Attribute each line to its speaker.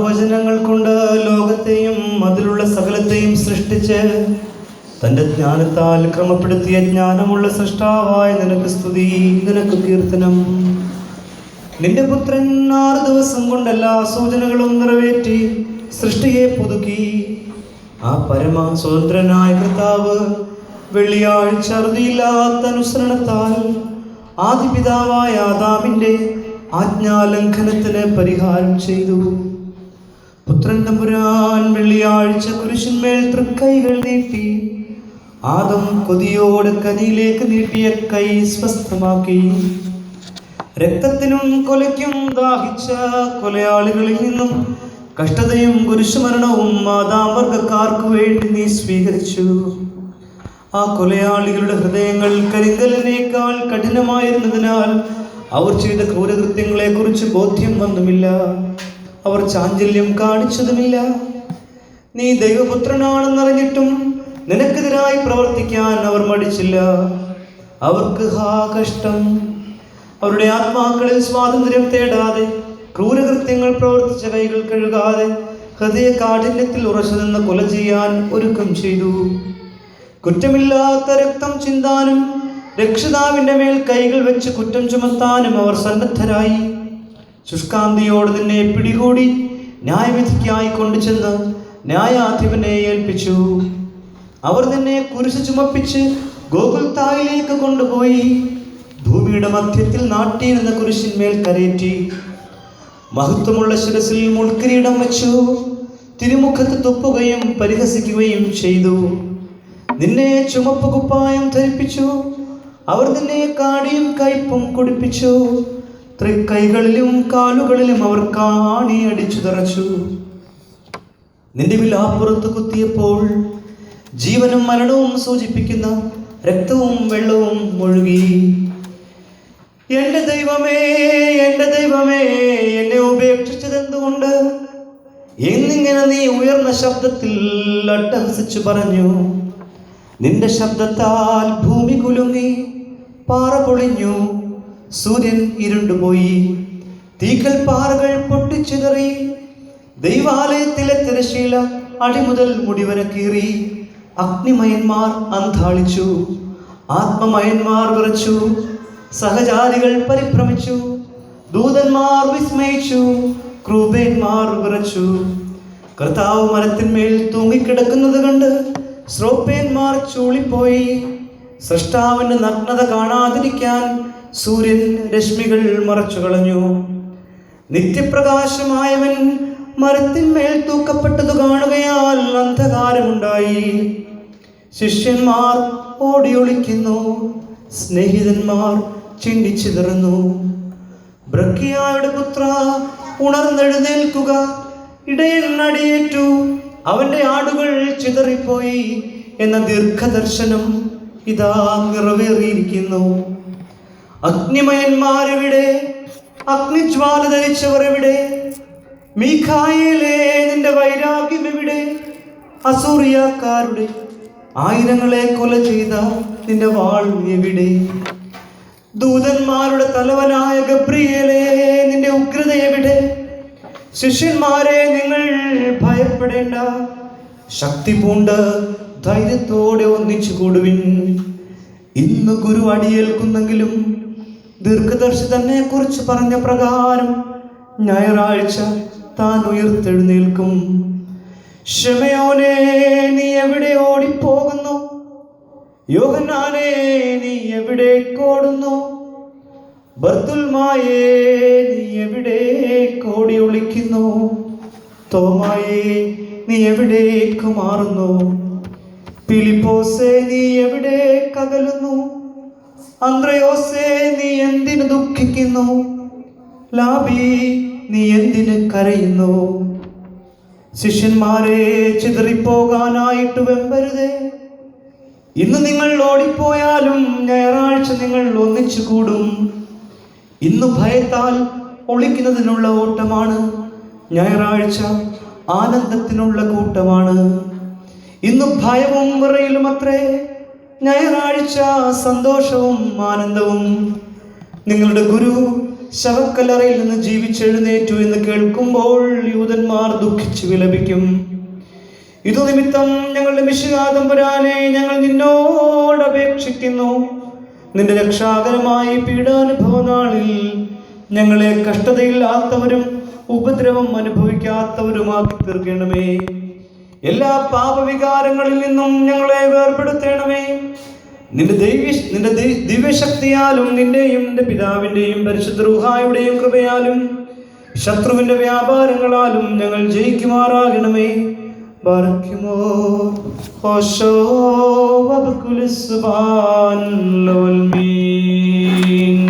Speaker 1: വചനങ്ങൾ കൊണ്ട് ലോകത്തെയും അതിലുള്ള സകലത്തെയും സൃഷ്ടിച്ച് തൻ്റെ ജ്ഞാനത്താൽ ക്രമപ്പെടുത്തിയ ജ്ഞാനമുള്ള സൃഷ്ടാവായ നിനക്ക് സ്തുതി, നിനക്ക് കീർത്തനം. നിന്റെ പുത്രൻ 6 ദിവസം കൊണ്ടെല്ലാ സൂചനകളും നിറവേറ്റി സൃഷ്ടിയെ പുതുക്കി. ആ പരമ സ്വതന്ത്രനായ കർത്താവ് വെള്ളിയാഴ്ച അറുതിയില്ലാത്ത അനുസരണത്താൽ ആദിപിതാവായ ആദാമിൻ്റെ ആജ്ഞാലംഘനത്തിന് പരിഹാരം ചെയ്തു. പുത്രൻ തമ്പുരാൻ വെള്ളിയാഴ്ച കുരിശിന്മേൽ തൃക്കൈകൾ നീട്ടി ആദം കൊതിയോടെ കനിയിലേക്ക് നീട്ടിയ കൈ സ്വസ്ഥമാക്കി. രക്തത്തിനും കൊലയ്ക്കും ദാഹിച്ച കൊലയാളികളിൽ നിന്നും കഷ്ടതയും കുരിശുമരണവും ആദാംവർഗക്കാർക്ക് വേണ്ടി നീ സ്വീകരിച്ചു. ആ കൊലയാളികളുടെ ഹൃദയങ്ങൾ കരിങ്കല്ലിനേക്കാൾ കഠിനമായിരുന്നതിനാൽ അവർ ചെയ്ത ക്രൂരകൃത്യങ്ങളെക്കുറിച്ച് ബോധ്യം വന്നുമില്ല, അവർ ചാഞ്ചല്യം കാണിച്ചതുമില്ല. നീ ദൈവപുത്രനാണെന്നറിഞ്ഞിട്ടും നിനക്കെതിരായി പ്രവർത്തിക്കാൻ അവർ മടിച്ചില്ല. അവർക്ക് കഷ്ടം. അവരുടെ ആത്മാക്കളിൽ സ്വാതന്ത്ര്യം തേടാതെ, ക്രൂരകൃത്യങ്ങൾ പ്രവർത്തിച്ച കൈകൾ കഴുകാതെ, ഹൃദയ കാഠിന്യത്തിൽ ഉറച്ചു നിന്ന് കൊല ചെയ്യാൻ ഒരുക്കം ചെയ്തു. കുറ്റമില്ലാത്ത രക്തം ചിന്താനും രക്ഷിതാവിൻ്റെ മേൽ കൈകൾ വെച്ച് കുറ്റം ചുമത്താനും അവർ സന്നദ്ധരായി. ശുഷ്കാന്തിയോട് നിന്നെ പിടികൂടി ന്യായവിധിക്കായി കൊണ്ടുചെന്ന് ന്യായാധിപനെ ഏൽപ്പിച്ചു. അവർ നിന്നെ കുരിശ് ചുമപ്പിച്ച് ഗോകുൽത്തായിലേക്ക് കൊണ്ടുപോയി ഭൂമിയുടെ മധ്യത്തിൽ നാട്ടിയിരുന്ന കുരിശിന്മേൽ കരയേറ്റി. മഹത്വമുള്ള ശിരസിൽ മുൾക്കിരീടം വെച്ചു തിരുമുഖത്ത് തുപ്പുകയും പരിഹസിക്കുകയും ചെയ്തു. നിന്നെ ചുമപ്പ് കുപ്പായം ധരിപ്പിച്ചു. അവർ നിന്നെ കാടിയും കയ്പും കുടിപ്പിച്ചു. തൃക്കൈകളിലും കാലുകളിലും അവർ കാണി അടിച്ചു തറച്ചു. നിന്റെ വിലാപ്പുറത്ത് കുത്തിയപ്പോൾ ജീവനും മരണവും സൂചിപ്പിക്കുന്ന രക്തവും വെള്ളവും ഒഴുകി. എൻ്റെ ദൈവമേ, എൻ്റെ ദൈവമേ, എന്നെ ഉപേക്ഷിച്ചതെന്തുകൊണ്ട് എന്നിങ്ങനെ നീ ഉയർന്ന ശബ്ദത്തിൽ അട്ടഹസിച്ചു പറഞ്ഞു. നിന്റെ ശബ്ദത്താൽ ഭൂമി കുലുങ്ങി, പാറ പൊളിഞ്ഞു, സൂര്യൻ ഇരുണ്ടുപോയി, തീക്കൽ പാറകൾ പൊട്ടിച്ചിതറി, ദൈവാലയത്തിലെ തിരശീല അടിമുതൽ മുടിവരെ കീറി. അഗ്നിമയന്മാർ അന്ധാളിച്ചു, ആത്മമയന്മാർ വിറച്ചു, സഹചാരികൾ പരിഭ്രമിച്ചു, ദൂതന്മാർ വിസ്മയിച്ചു, ക്രൂബേന്മാർ വിറച്ചു. കർത്താവ് മരത്തിന്മേൽ തൂങ്ങിക്കിടക്കുന്നത് കണ്ട് ശ്രോപ്പേന്മാർ ചൂളിപ്പോയി. സൃഷ്ടാവിന്റെ നഗ്നത കാണാതിരിക്കാൻ സൂര്യൻ രശ്മികൾ മറച്ചു കളഞ്ഞു. നിത്യപ്രകാശമായവൻ മരത്തിന്മേൽ തൂക്കപ്പെട്ടത് കാണുകയാൽ അന്ധകാരമുണ്ടായി. ശിഷ്യന്മാർ ഓടിയൊളിക്കുന്നു, സ്നേഹിതന്മാർ ചിന്തിച്ചിതറുന്നു. ബ്രക്കിയായുടെ പുത്ര, ഉണർന്നെഴുന്നേൽക്കുക, ഇടയൻ അടിയേറ്റു, അവന്റെ ആടുകൾ ചിതറിപ്പോയി എന്ന ദീർഘദർശനം ഇതാ നിറവേറിയിരിക്കുന്നു. അഗ്നിമയന്മാരെവിടെ? അഗ്നിജ്വാല ധരിച്ചവർ എവിടെ? മീഖായേലേ, നിന്റെ വൈരാഗ്യം എവിടെ? അസൂറിയാക്കാരുടെ ആയിരങ്ങളെ കൊല ചെയ്ത നിന്റെ വാൾ എവിടെ? ദൂതന്മാരുടെ തലവനായ ഗബ്രിയേലേ, നിന്റെ ഉഗ്രത എവിടെ? ശിഷ്യന്മാരെ, നിങ്ങൾ ഭയപ്പെടേണ്ട, ശക്തി പൂണ്ട് ധൈര്യത്തോടെ ഒന്നിച്ചു കൂടുവിൻ. ഇന്ന് ഗുരു അടിയേൽക്കുന്നെങ്കിലും ദീർഘദർശി തന്നെ കുറിച്ച് പറഞ്ഞ പ്രകാരം ഞായറാഴ്ച താൻ ഉയർത്തെഴുന്നേൽക്കും. ശിമയോനേ, നീ എവിടെ ഓടിപ്പോകുന്നു? യോഹന്നാനേ, നീ എവിടേക്കോടുന്നു? ബർത്തുൽമായേ, നീ എവിടേക്ക് ഓടി ഒളിക്കുന്നു? തോമായേ, നീ എവിടേക്ക് മാറുന്നു? ഫിലിപ്പോസേ, നീ എവിടേക്ക് അകലുന്നു? അന്ത്രയോസേ, നീ എന്തിനു ദുഃഖിക്കുന്നു? ലാബി, നീ എന്തിന് കരയുന്നു? ശിഷ്യന്മാരെ, ചിതറിപ്പോകാനായിട്ട് വെമ്പരുതേ. ഇന്ന് നിങ്ങൾ ഓടിപ്പോയാലും ഞായറാഴ്ച നിങ്ങൾ ഒന്നിച്ചു കൂടും. ഇന്ന് ഭയത്താൽ ഒളിക്കുന്നതിനുള്ള ഓട്ടമാണ്, ഞായറാഴ്ച ആനന്ദത്തിനുള്ള കൂട്ടമാണ്. ഇന്ന് ഭയവും വിറയലും അത്രേ, ഞായറാഴ്ച സന്തോഷവും ആനന്ദവും. നിങ്ങളുടെ ഗുരു ശവക്കല്ലറയിൽ നിന്ന് ജീവിച്ചെഴുന്നേറ്റു എന്ന് കേൾക്കുമ്പോൾ യൂതന്മാർ ദുഃഖിച്ചു വിലപിക്കും. ഇതു നിമിത്തം ഞങ്ങളുടെ മിശിഹാ തമ്പുരാനെ ഞങ്ങൾ നിന്നോട് അപേക്ഷിക്കുന്നു, നിന്റെ രക്ഷാകരമായ പീഡാനുഭവ നാളിൽ ഞങ്ങളെ കഷ്ടതയില്ലാത്തവരും ഉപദ്രവം അനുഭവിക്കാത്തവരുമാക്കി തീർക്കണമേ. എല്ലാ പാപവികാരങ്ങളിൽ നിന്നും ഞങ്ങളെ വേർപെടുത്തണമേ. നിന്റെ ദിവ്യശക്തിയാലും നിന്റെയും നിന്റെ പിതാവിന്റെയും പരിശുദ്ധ റൂഹായുടെയും കൃപയാലും ശത്രുവിന്റെ വ്യാപാരങ്ങളാലും ഞങ്ങൾ ജയിക്കുമാറാകണമേ. ബാറക്കുമോർ ഹോശോ വബകുൽ സുബ്ഹാൻ ലോൽമീൻ.